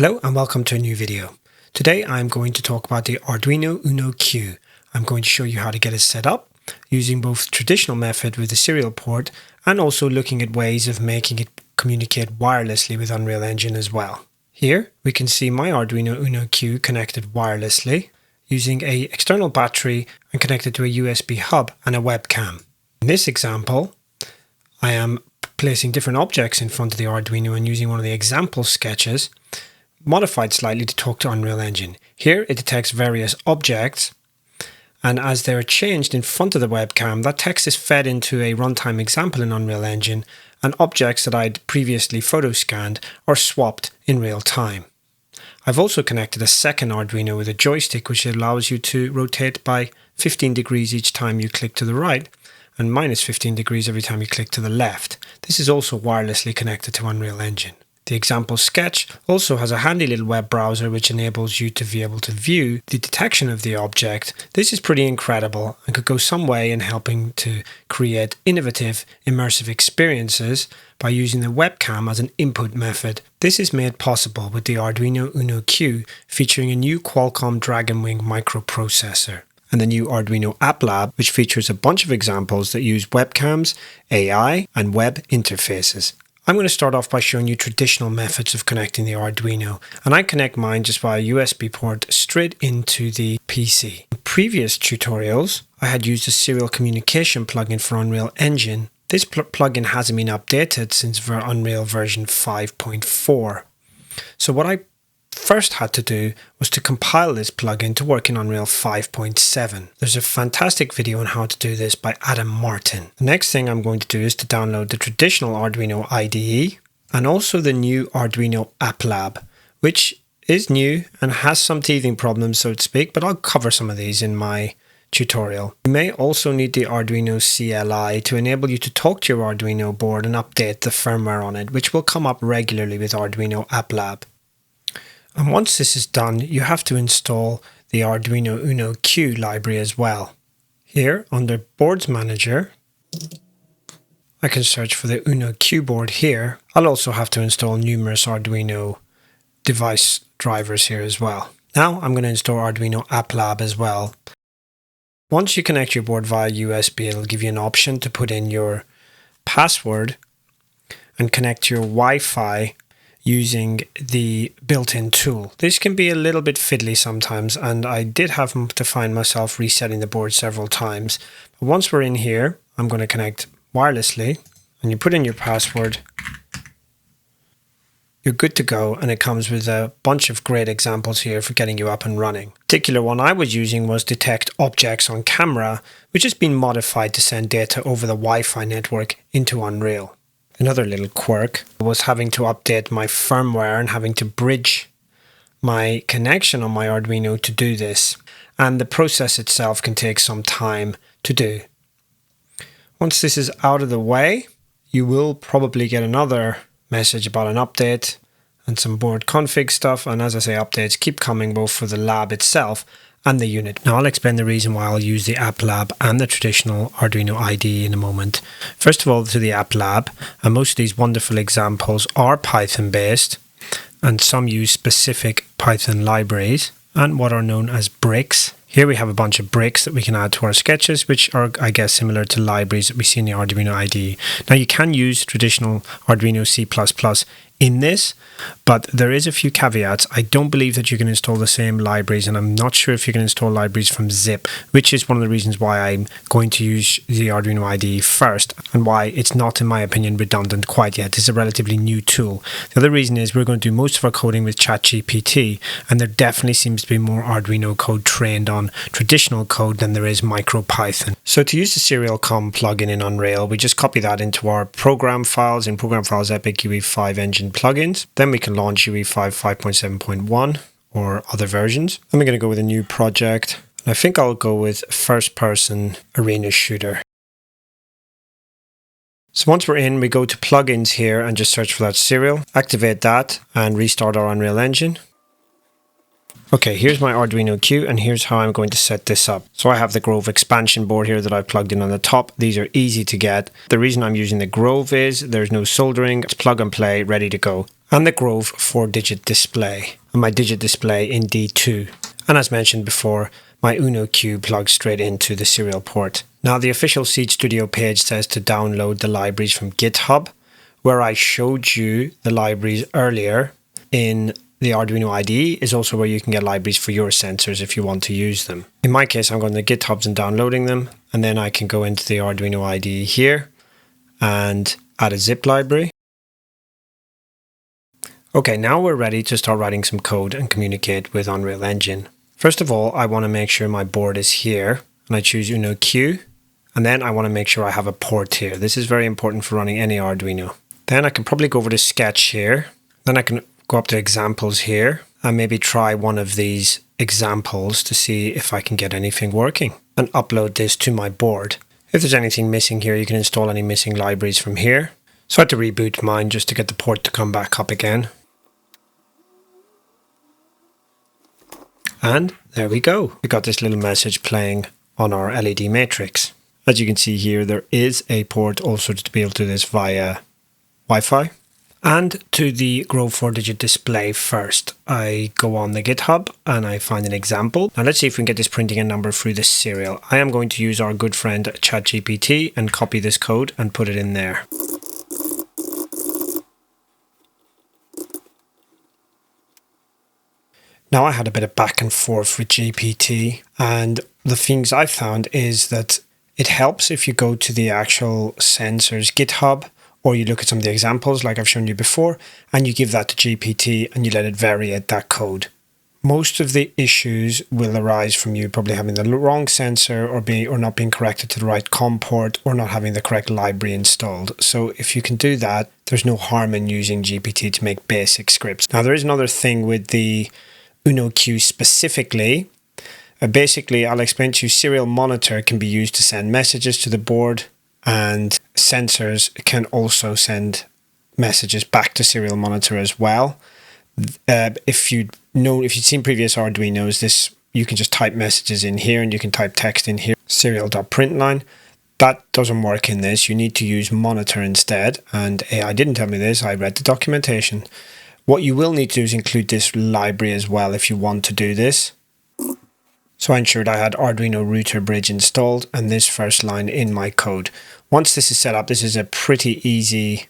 Hello and welcome to a new video. Today I'm going to talk about the Arduino Uno Q. I'm going to show you how to get it set up using both traditional method with the serial port and also looking at ways of making it communicate wirelessly with Unreal Engine as well. Here we can see my Arduino Uno Q connected wirelessly using an external battery and connected to a USB hub and a webcam. In this example, I am placing different objects in front of the Arduino and using one of the example sketches modified slightly to talk to Unreal Engine. Here it detects various objects, and as they're changed in front of the webcam, that text is fed into a runtime example in Unreal Engine, and objects that I'd previously photo scanned are swapped in real time. I've also connected a second Arduino with a joystick which allows you to rotate by 15 degrees each time you click to the right and minus 15 degrees every time you click to the left. This is also wirelessly connected to Unreal Engine. The example sketch also has a handy little web browser which enables you to be able to view the detection of the object. This is pretty incredible and could go some way in helping to create innovative, immersive experiences by using the webcam as an input method. This is made possible with the Arduino Uno Q featuring a new Qualcomm Dragonwing microprocessor and the new Arduino App Lab, which features a bunch of examples that use webcams, AI, and web interfaces. I'm going to start off by showing you traditional methods of connecting the Arduino, and I connect mine just via USB port straight into the PC. In previous tutorials, I had used a serial communication plugin for Unreal Engine. This plugin hasn't been updated since Unreal version 5.4. So what I first had to do was to compile this plugin to work in Unreal 5.7. There's a fantastic video on how to do this by Adam Martin. The next thing I'm going to do is to download the traditional Arduino IDE and also the new Arduino App Lab, which is new and has some teething problems, so to speak, but I'll cover some of these in my tutorial. You may also need the Arduino CLI to enable you to talk to your Arduino board and update the firmware on it, which will come up regularly with Arduino App Lab. And once this is done, you have to install the Arduino Uno Q library as well. Here, under Boards Manager, I can search for the Uno Q board here. I'll also have to install numerous Arduino device drivers here as well. Now I'm going to install Arduino App Lab as well. Once you connect your board via USB, it'll give you an option to put in your password and connect your Wi-Fi using the built-in tool. This can be a little bit fiddly sometimes, and I did have to find myself resetting the board several times. But once we're in here, I'm going to connect wirelessly, and you put in your password. You're good to go, and it comes with a bunch of great examples here for getting you up and running. The particular one I was using was detect objects on camera, which has been modified to send data over the Wi-Fi network into Unreal. Another little quirk was having to update my firmware and having to bridge my connection on my Arduino to do this. And the process itself can take some time to do. Once this is out of the way, you will probably get another message about an update and some board config stuff. And as I say, updates keep coming both for the lab itself and the unit. Now I'll explain the reason why I'll use the App Lab and the traditional Arduino IDE in a moment. First of all, to the App Lab, and most of these wonderful examples are Python based, and some use specific Python libraries and what are known as bricks. Here we have a bunch of bricks that we can add to our sketches, which are, I guess, similar to libraries that we see in the Arduino IDE. Now you can use traditional Arduino C++ in this, but there is a few caveats. I don't believe that you can install the same libraries, and I'm not sure if you can install libraries from zip, which is one of the reasons why I'm going to use the Arduino IDE first, and why it's not, in my opinion, redundant quite yet. It's a relatively new tool. The other reason is we're going to do most of our coding with ChatGPT, and there definitely seems to be more Arduino code trained on traditional code than there is MicroPython. So to use the serial.com plugin in Unreal, we just copy that into our program files. In program files, Epic UE5 engine plugins. Then we can launch UE5 5.7.1 or other versions. I'm going to go with a new project. I think I'll go with first person arena shooter. So once we're in, we go to plugins here and just search for that serial, activate that and restart our Unreal Engine. Okay, here's my Arduino Q, and here's how I'm going to set this up. So I have the Grove expansion board here that I've plugged in on the top. These are easy to get. The reason I'm using the Grove is there's no soldering. It's plug and play, ready to go. and the Grove 4-digit display, and my digit display in D2. And as mentioned before, my Uno Q plugs straight into the serial port. Now the official Seeed Studio page says to download the libraries from GitHub, where I showed you the libraries earlier in the Arduino IDE is also where you can get libraries for your sensors if you want to use them. In my case, I'm going to GitHubs and downloading them, and then I can go into the Arduino IDE here and add a zip library. Okay, now we're ready to start writing some code and communicate with Unreal Engine. First of all, I want to make sure my board is here, and I choose Uno Q, and then I want to make sure I have a port here. This is very important for running any Arduino. Then I can probably go over to Sketch here, then I can go up to examples here and maybe try one of these examples to see if I can get anything working and upload this to my board. If there's anything missing here, you can install any missing libraries from here. So I had to reboot mine just to get the port to come back up again. And there we go. We got this little message playing on our LED matrix. As you can see here, there is a port also to be able to do this via Wi-Fi. And to the Grove 4-digit display first, I go on the GitHub and I find an example. Now let's see if we can get this printing a number through the serial. I am going to use our good friend ChatGPT and copy this code and put it in there. Now I had a bit of back and forth with GPT, and the things I found is that it helps if you go to the actual sensors GitHub, or you look at some of the examples like I've shown you before, and you give that to GPT and you let it variate that code. Most of the issues will arise from you probably having the wrong sensor or not being corrected to the right COM port or not having the correct library installed. So if you can do that, there's no harm in using GPT to make basic scripts. Now there is another thing with the Uno Q specifically. Basically, I'll explain to you, serial monitor can be used to send messages to the board, and sensors can also send messages back to serial monitor as well. If you've seen previous Arduinos, you can just type messages in here and you can type text in here, serial.println. That doesn't work in this. You need to use monitor instead. And AI didn't tell me this. I read the documentation. What you will need to do is include this library as well if you want to do this. So I ensured I had Arduino router bridge installed and this first line in my code. Once this is set up, this is a pretty easy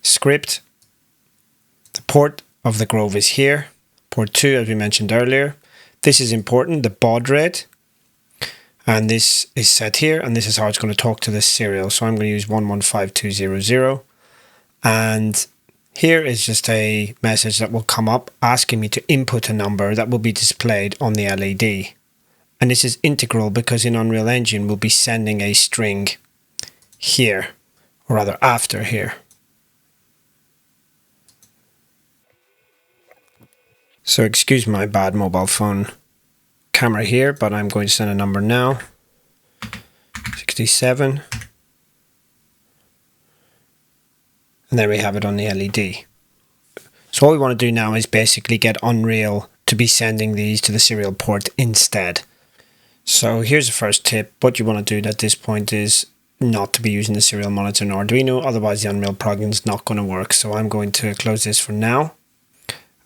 script. The port of the Grove is here. Port 2, as we mentioned earlier. This is important, the baud rate. And this is set here, and this is how it's going to talk to this serial. So I'm going to use 115200. And here is just a message that will come up asking me to input a number that will be displayed on the LED. And this is integral because in Unreal Engine we'll be sending a string here, or rather after here. So excuse my bad mobile phone camera here, but I'm going to send a number now. 67. And there we have it on the LED. So all we want to do now is basically get Unreal to be sending these to the serial port instead. So here's the first tip. What you want to do at this point is not to be using the serial monitor in Arduino, otherwise the Unreal plugin is not going to work. So I'm going to close this for now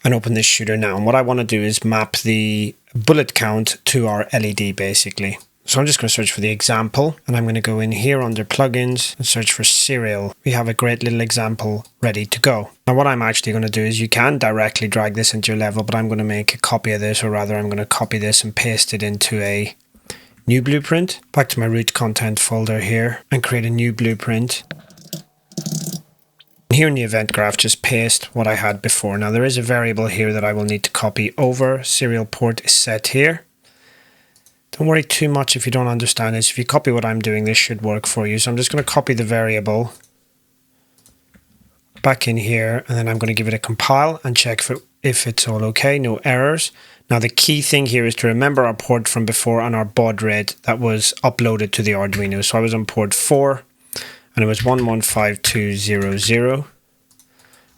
and open this shooter now. And what I want to do is map the bullet count to our LED basically. So I'm just going to search for the example, and I'm going to go in here under plugins and search for serial. We have a great little example ready to go. Now what I'm actually going to do is you can directly drag this into your level, but I'm going to make a copy of this, or rather I'm going to copy this and paste it into a new blueprint. Back to my root content folder here and create a new blueprint. Here in the event graph, just paste what I had before. Now there is a variable here that I will need to copy over. Serial port is set here. Don't worry too much if you don't understand this. If you copy what I'm doing, this should work for you. So I'm just going to copy the variable back in here, and then I'm going to give it a compile and check if it's all okay, no errors. Now the key thing here is to remember our port from before and our baud rate that was uploaded to the Arduino. So I was on port 4 and it was 115200.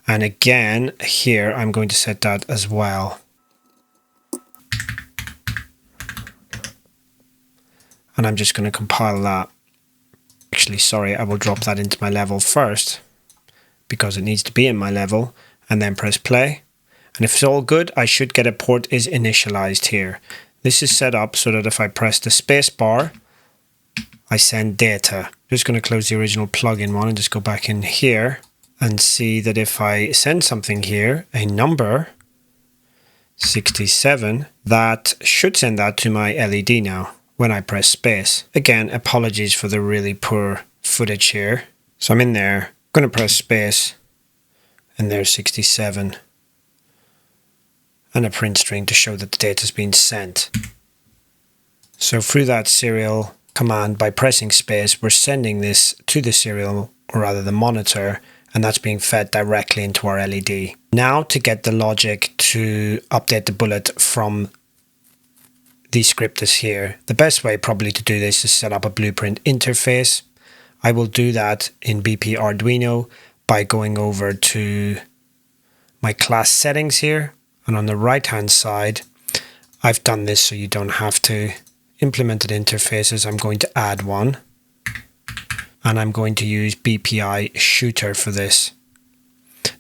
And again, here I'm going to set that as well. And I'm just going to compile that. Actually, sorry, I will drop that into my level first because it needs to be in my level. and then press play. And if it's all good, I should get a port is initialized here. This is set up so that if I press the space bar, I send data. I'm just going to close the original plugin one and just go back in here and see that if I send something here, a number 67, that should send that to my LED now when I press space. Again, apologies for the really poor footage here. So I'm in there, going to press space, and there's 67. And a print string to show that the data has been sent. So through that serial command, by pressing space, we're sending this to the serial, or rather the monitor, and that's being fed directly into our LED. Now to get the logic to update the bullet from these scripters here, the best way probably to do this is set up a blueprint interface. I will do that in BP Arduino by going over to my class settings here. And on the right hand side, I've done this so you don't have to implement interfaces. I'm going to add one. And I'm going to use BPI shooter for this.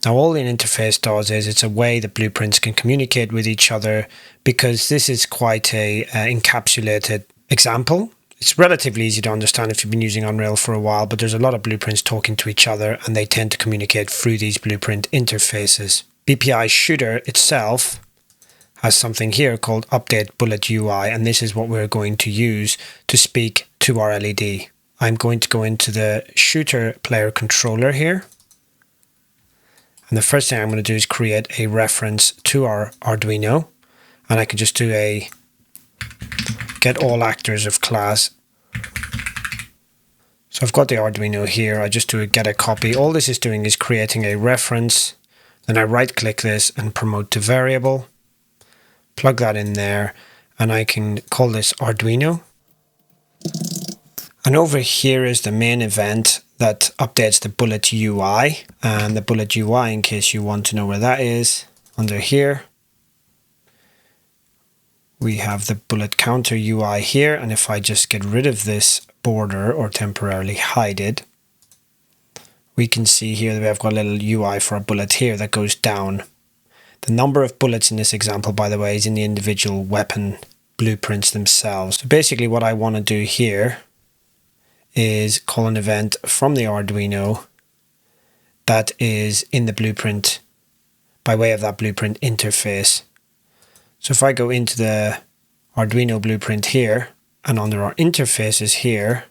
Now all an interface does is it's a way that blueprints can communicate with each other, because this is quite a encapsulated example. It's relatively easy to understand if you've been using Unreal for a while, but there's a lot of blueprints talking to each other and they tend to communicate through these blueprint interfaces. BPI shooter itself has something here called update bullet UI, and this is what we're going to use to speak to our LED. I'm going to go into the shooter player controller here. And the first thing I'm going to do is create a reference to our Arduino. And I can just do a get all actors of class. So I've got the Arduino here. I just do a get a copy. All this is doing is creating a reference. Then I right click this and promote to variable. Plug that in there. And I can call this Arduino. And over here is the main event that updates the bullet UI. And the bullet UI, in case you want to know where that is, under here. We have the bullet counter UI here. And if I just get rid of this border or temporarily hide it, we can see here that we have got a little UI for a bullet here that goes down. The number of bullets in this example, by the way, is in the individual weapon blueprints themselves. So basically what I want to do here is call an event from the Arduino that is in the blueprint by way of that blueprint interface. So if I go into the Arduino blueprint here, and under our interfaces here,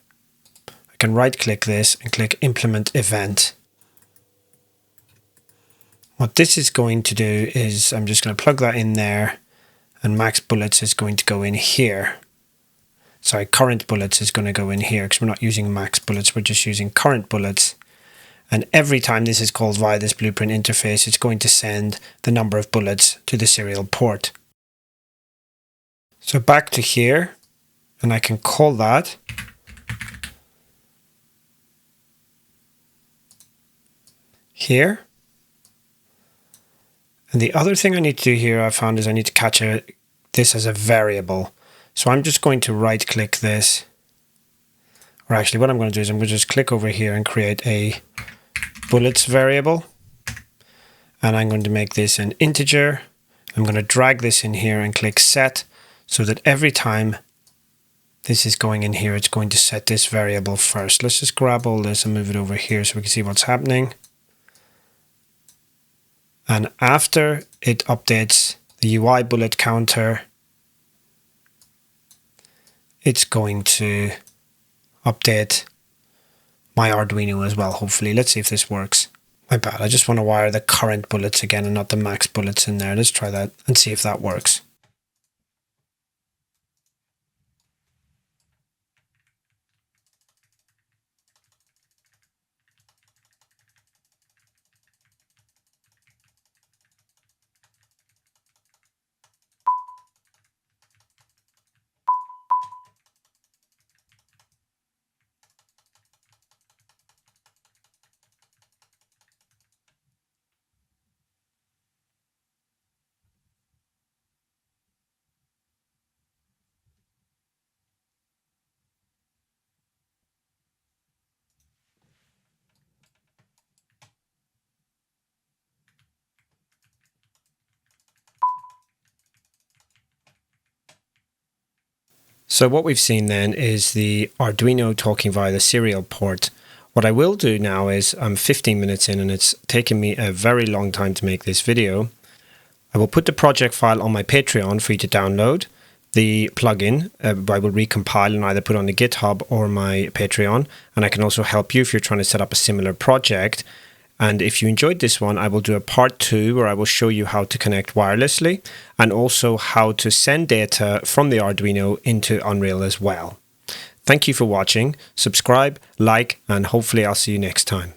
I can right click this and click implement event. What this is going to do is I'm just going to plug that in there, and max bullets is going to go in here. Sorry, current bullets is going to go in here because we're not using max bullets, we're just using current bullets. And every time this is called via this blueprint interface, it's going to send the number of bullets to the serial port. So back to here, and I can call that. Here. And the other thing I need to do here, I found, is I need to catch this as a variable. So I'm just going to right click this, or actually what I'm going to do is I'm going to just click over here and create a bullets variable. And I'm going to make this an integer. I'm going to drag this in here and click set, so that every time this is going in here, it's going to set this variable first. Let's just grab all this and move it over here so we can see what's happening. And after it updates the UI bullet counter, it's going to update my Arduino as well, hopefully. Let's see if this works. My bad, I just want to wire the current bullets again and not the max bullets in there. Let's try that and see if that works. So what we've seen then is the Arduino talking via the serial port. What I will do now is I'm 15 minutes in and it's taken me a very long time to make this video. I will put the project file on my Patreon for you to download. The plugin I will recompile and either put on the GitHub or my Patreon. And I can also help you if you're trying to set up a similar project. And if you enjoyed this one, I will do a part 2 where I will show you how to connect wirelessly and also how to send data from the Arduino into Unreal as well. Thank you for watching. Subscribe, like, and hopefully I'll see you next time.